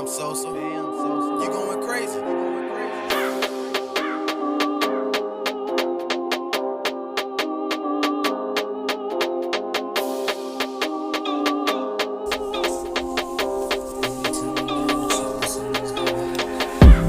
Sosa. You going crazy.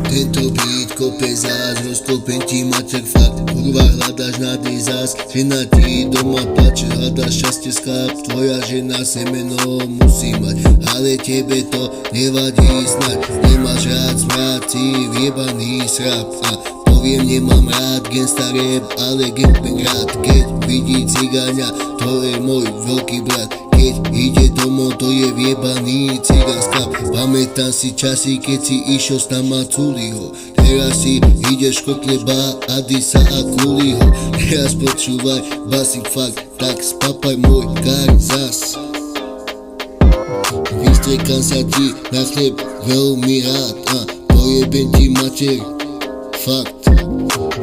Tento beat kope zás, rozkopem ti maček fakt. Kurva hľadaš nádej zás, žena ti doma plače, hľadaš šťastie skáp. Tvoja žena semeno musí mať, ale tebe to nevadí snať. Nemáš rád smrad, si vjebaný srap. A poviem, nemám rád gangsta rap, ale gangbang rád. Keď vidí cigáňa, to je môj veľký brat. Keď ide domov, to je vjebaný cigánska. Pamätám si časy, keď si išiel s nama Culiho. Teraz si ideš Kotleba, Adisa a Kuliho. Teraz počúvaj basik fakt, tak spapaj môj kar zas. Vystrekám sa ti na chleb veľmi rád a pojebem ti mater, fakt.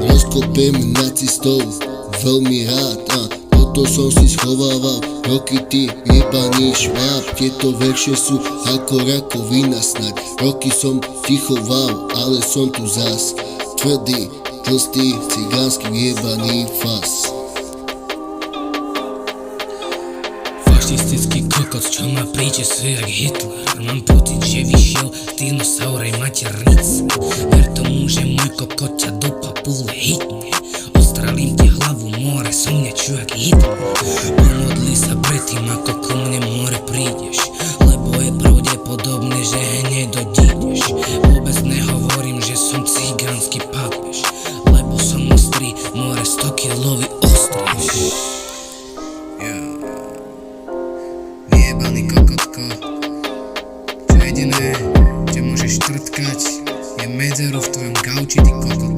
Rozkopem nacistov veľmi rád a toto som si schovával roky, ty jebaný šváb. Tieto verše sú ako rakovina snaď. Roky som tichoval, ale som tu zas. Tvrdý, tlstý, cigánsky jebaný fas. Fašistický kokot, čo ma príčesuje jak Hitler. Mám pocit, že vyšiel z dinosaurej maternice. Ver tomu, že môj kokot ťa do papule hitne. Ostrelím ti hlavu, more, som nečuj jak Hitler. Pomodli sa predtým, ako ku mne more prídeš, lebo je pravdepodobné, že hneď dodídeš. Vôbec nehovorím, že som cigánsky pápež, lebo som ostrý, more 100 kilový ostrý. Vyjebaný kokotko, čo jediné, čo môžeš štrtkať, je medzeru v tvojom gauči, ty kokot.